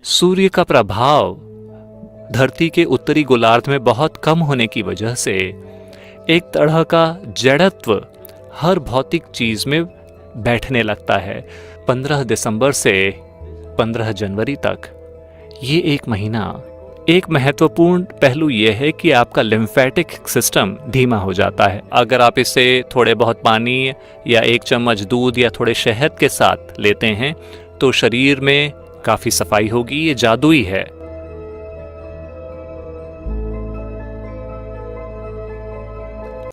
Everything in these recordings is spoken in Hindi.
सूर्य का प्रभाव धरती के उत्तरी गोलार्ध में बहुत कम होने की वजह से एक तरह का जड़त्व हर भौतिक चीज में बैठने लगता है। 15 दिसंबर से 15 जनवरी तक ये एक महीना, एक महत्वपूर्ण पहलू यह है कि आपका लिम्फेटिक सिस्टम धीमा हो जाता है। अगर आप इसे थोड़े बहुत पानी या एक चम्मच दूध या थोड़े शहद के साथ लेते हैं तो शरीर में काफी सफाई होगी। ये जादुई है।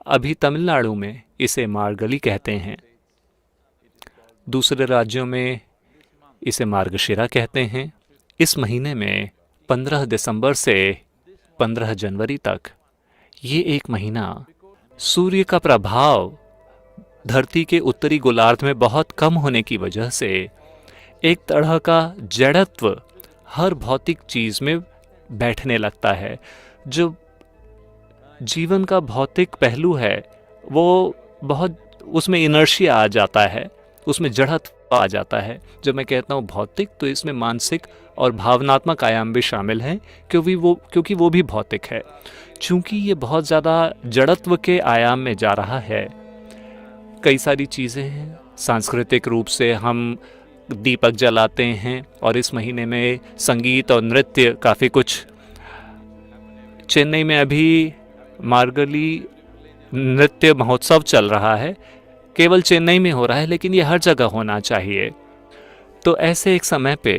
अभी तमिलनाडु में इसे मार्गली कहते हैं, दूसरे राज्यों में इसे मार्गशिरा कहते हैं। इस महीने में 15 दिसंबर से 15 जनवरी तक ये एक महीना, सूर्य का प्रभाव धरती के उत्तरी गोलार्ध में बहुत कम होने की वजह से एक तरह का जड़त्व हर भौतिक चीज में बैठने लगता है। जो जीवन का भौतिक पहलू है वो बहुत, उसमें इनर्शिया आ जाता है, उसमें जड़त्व आ जाता है। जब मैं कहता हूँ भौतिक तो इसमें मानसिक और भावनात्मक आयाम भी शामिल हैं, क्योंकि वो भी भौतिक है। चूंकि ये बहुत ज़्यादा जड़त्व के आयाम में जा रहा है, कई सारी चीज़ें हैं। सांस्कृतिक रूप से हम दीपक जलाते हैं और इस महीने में संगीत और नृत्य काफ़ी कुछ। चेन्नई में अभी मार्गली नृत्य महोत्सव चल रहा है। केवल चेन्नई में हो रहा है, लेकिन ये हर जगह होना चाहिए। तो ऐसे एक समय पे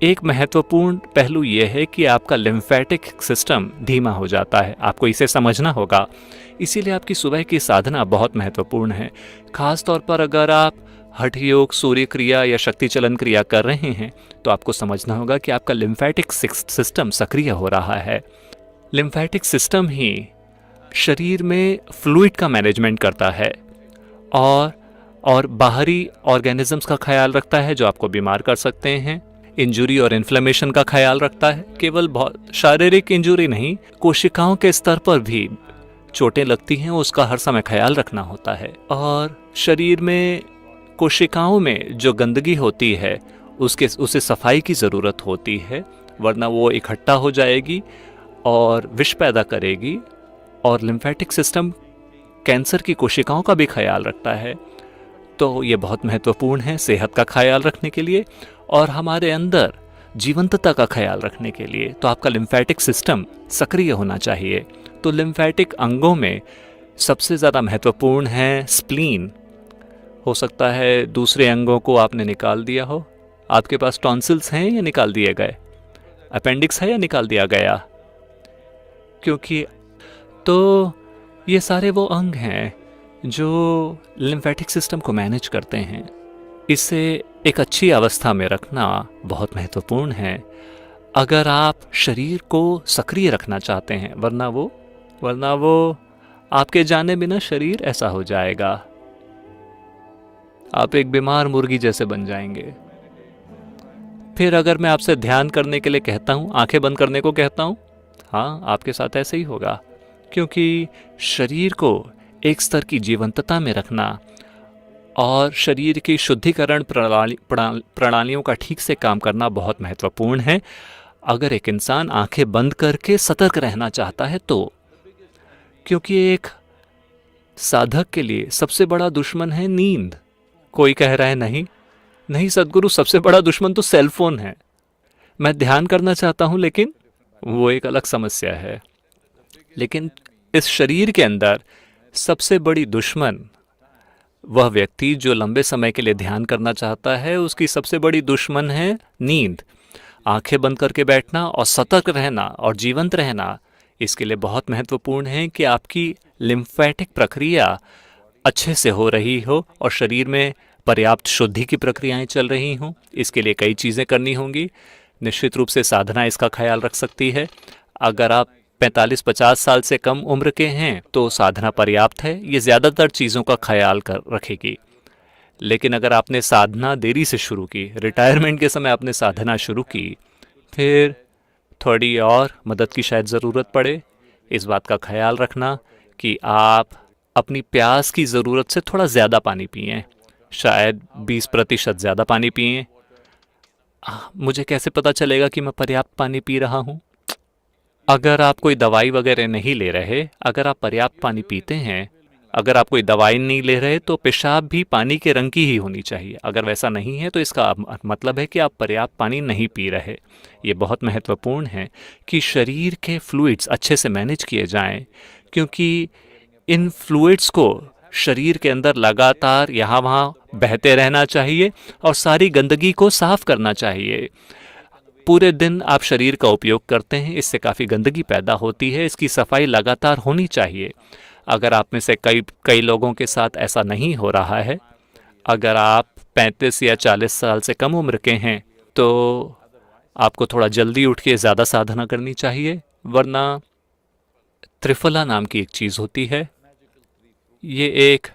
एक महत्वपूर्ण पहलू ये है कि आपका लिम्फेटिक सिस्टम धीमा हो जाता है। आपको इसे समझना होगा। इसीलिए आपकी सुबह की साधना बहुत महत्वपूर्ण है। खास तौर पर अगर आप हठ योग, सूर्य क्रिया या शक्ति चलन क्रिया कर रहे हैं तो आपको समझना होगा कि आपका लिम्फेटिक सिस्टम सक्रिय हो रहा है। लिम्फेटिक सिस्टम ही शरीर में फ्लूइड का मैनेजमेंट करता है और बाहरी ऑर्गेनिजम्स का ख्याल रखता है जो आपको बीमार कर सकते हैं। इंजुरी और इन्फ्लेमेशन का ख्याल रखता है। केवल बहुत शारीरिक इंजुरी नहीं, कोशिकाओं के स्तर पर भी चोटें लगती हैं, उसका हर समय ख्याल रखना होता है। और शरीर में कोशिकाओं में जो गंदगी होती है उसे सफाई की ज़रूरत होती है, वरना वो इकट्ठा हो जाएगी और विष पैदा करेगी। और लिम्फेटिक सिस्टम कैंसर की कोशिकाओं का भी ख्याल रखता है। तो ये बहुत महत्वपूर्ण है सेहत का ख्याल रखने के लिए और हमारे अंदर जीवंतता का ख्याल रखने के लिए। तो आपका लिम्फेटिक सिस्टम सक्रिय होना चाहिए। तो लिम्फेटिक अंगों में सबसे ज़्यादा महत्वपूर्ण है स्प्लीन। हो सकता है दूसरे अंगों को आपने निकाल दिया हो। आपके पास टॉन्सिल्स हैं या निकाल दिए गए? अपेंडिक्स है या निकाल दिया गया? क्योंकि तो ये सारे वो अंग हैं जो लिम्फेटिक सिस्टम को मैनेज करते हैं। इसे एक अच्छी अवस्था में रखना बहुत महत्वपूर्ण है अगर आप शरीर को सक्रिय रखना चाहते हैं, वरना वो आपके जाने बिना शरीर ऐसा हो जाएगा, आप एक बीमार मुर्गी जैसे बन जाएंगे। फिर अगर मैं आपसे ध्यान करने के लिए कहता हूँ, आंखें बंद करने को कहता हूँ, हाँ, आपके साथ ऐसे ही होगा। क्योंकि शरीर को एक स्तर की जीवंतता में रखना और शरीर की शुद्धिकरण प्रणालियों का ठीक से काम करना बहुत महत्वपूर्ण है। अगर एक इंसान आंखें बंद करके सतर्क रहना चाहता है तो, क्योंकि एक साधक के लिए सबसे बड़ा दुश्मन है नींद। कोई कह रहा है नहीं सद्गुरु, सबसे बड़ा दुश्मन तो सेलफोन है। मैं ध्यान करना चाहता हूं, लेकिन वो एक अलग समस्या है। लेकिन इस शरीर के अंदर सबसे बड़ी दुश्मन, वह व्यक्ति जो लंबे समय के लिए ध्यान करना चाहता है, उसकी सबसे बड़ी दुश्मन है नींद। आंखें बंद करके बैठना और सतर्क रहना और जीवंत रहना इसके लिए बहुत महत्वपूर्ण है कि आपकी लिम्फेटिक प्रक्रिया अच्छे से हो रही हो और शरीर में पर्याप्त शुद्धि की प्रक्रियाएं चल रही हों। इसके लिए कई चीज़ें करनी होंगी। निश्चित रूप से साधना इसका ख्याल रख सकती है। अगर आप 45-50 साल से कम उम्र के हैं तो साधना पर्याप्त है, ये ज़्यादातर चीज़ों का ख्याल रखेगी। लेकिन अगर आपने साधना देरी से शुरू की, रिटायरमेंट के समय आपने साधना शुरू की, फिर थोड़ी और मदद की शायद ज़रूरत पड़े। इस बात का ख्याल रखना कि आप अपनी प्यास की ज़रूरत से थोड़ा ज़्यादा पानी पिएं, शायद 20% ज़्यादा पानी पिएं। मुझे कैसे पता चलेगा कि मैं पर्याप्त पानी पी रहा हूँ? अगर आप कोई दवाई वगैरह नहीं ले रहे, अगर आप पर्याप्त पानी पीते हैं, अगर आप कोई दवाई नहीं ले रहे, तो पेशाब भी पानी के रंग की ही होनी चाहिए। अगर वैसा नहीं है तो इसका मतलब है कि आप पर्याप्त पानी नहीं पी रहे। ये बहुत महत्वपूर्ण है कि शरीर के फ्लूइड्स अच्छे से मैनेज किए जाएं, क्योंकि इन फ्लूइड्स को शरीर के अंदर लगातार यहाँ वहाँ बहते रहना चाहिए और सारी गंदगी को साफ करना चाहिए। पूरे दिन आप शरीर का उपयोग करते हैं, इससे काफ़ी गंदगी पैदा होती है, इसकी सफाई लगातार होनी चाहिए। अगर आप में से कई लोगों के साथ ऐसा नहीं हो रहा है, अगर आप 35 या 40 साल से कम उम्र के हैं, तो आपको थोड़ा जल्दी उठ के ज़्यादा साधना करनी चाहिए, वरना त्रिफला नाम की एक चीज़ होती है। ये एक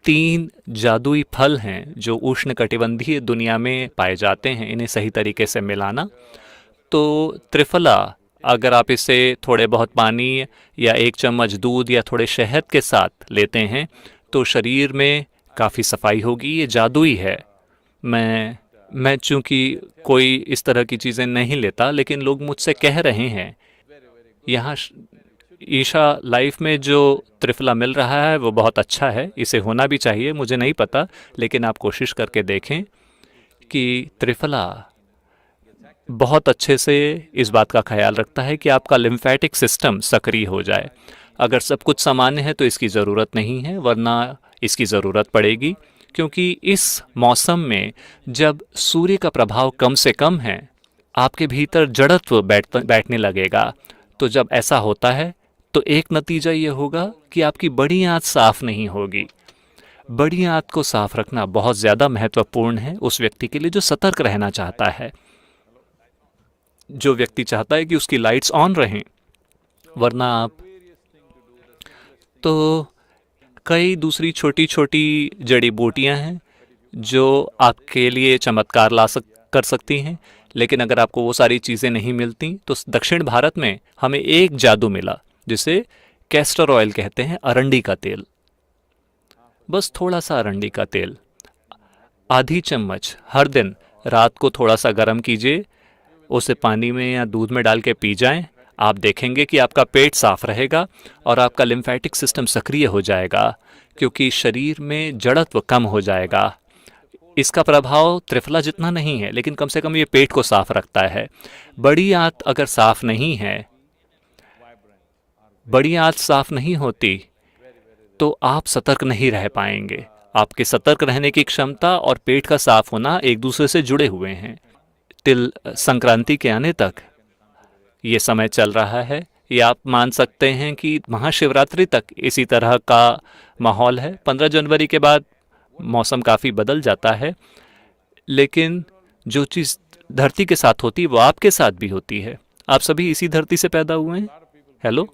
3 जादुई फल हैं जो उष्णकटिबंधीय दुनिया में पाए जाते हैं। इन्हें सही तरीके से मिलाना, तो त्रिफला, अगर आप इसे थोड़े बहुत पानी या 1 चम्मच दूध या थोड़े शहद के साथ लेते हैं तो शरीर में काफ़ी सफाई होगी। ये जादुई है। मैं चूँकि कोई इस तरह की चीज़ें नहीं लेता, लेकिन लोग मुझसे कह रहे हैं यहाँ ईशा लाइफ में जो त्रिफला मिल रहा है वो बहुत अच्छा है, इसे होना भी चाहिए। मुझे नहीं पता, लेकिन आप कोशिश करके देखें कि त्रिफला बहुत अच्छे से इस बात का ख्याल रखता है कि आपका लिम्फेटिक सिस्टम सक्रिय हो जाए। अगर सब कुछ सामान्य है तो इसकी ज़रूरत नहीं है, वरना इसकी ज़रूरत पड़ेगी, क्योंकि इस मौसम में जब सूर्य का प्रभाव कम से कम है, आपके भीतर जड़त्व बैठने लगेगा। तो जब ऐसा होता है तो एक नतीजा ये होगा कि आपकी बड़ी आंत साफ नहीं होगी। बड़ी आंत को साफ रखना बहुत ज़्यादा महत्वपूर्ण है उस व्यक्ति के लिए जो सतर्क रहना चाहता है, जो व्यक्ति चाहता है कि उसकी लाइट्स ऑन रहें। वरना आप तो कई दूसरी छोटी छोटी जड़ी बूटियां हैं जो आपके लिए चमत्कार कर सकती हैं, लेकिन अगर आपको वो सारी चीज़ें नहीं मिलती तो दक्षिण भारत में हमें एक जादू मिला जिसे कैस्टर ऑयल कहते हैं, अरंडी का तेल। बस थोड़ा सा अरंडी का तेल, आधी चम्मच हर दिन रात को थोड़ा सा गर्म कीजिए, उसे पानी में या दूध में डाल के पी जाएं। आप देखेंगे कि आपका पेट साफ रहेगा और आपका लिम्फेटिक सिस्टम सक्रिय हो जाएगा, क्योंकि शरीर में जड़त्व कम हो जाएगा। इसका प्रभाव त्रिफला जितना नहीं है, लेकिन कम से कम ये पेट को साफ रखता है। बड़ी आंत अगर साफ नहीं है, बड़ी आंत साफ नहीं होती तो आप सतर्क नहीं रह पाएंगे। आपके सतर्क रहने की क्षमता और पेट का साफ होना एक दूसरे से जुड़े हुए हैं। तिल संक्रांति के आने तक ये समय चल रहा है। ये आप मान सकते हैं कि महाशिवरात्रि तक इसी तरह का माहौल है। 15 जनवरी के बाद मौसम काफ़ी बदल जाता है, लेकिन जो चीज़ धरती के साथ होती है वो आपके साथ भी होती है। आप सभी इसी धरती से पैदा हुए हैं। हेलो।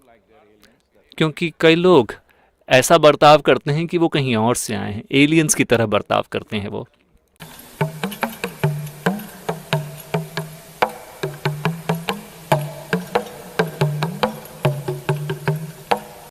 क्योंकि कई लोग ऐसा बर्ताव करते हैं कि वो कहीं और से आए हैं, एलियंस की तरह बर्ताव करते हैं वो।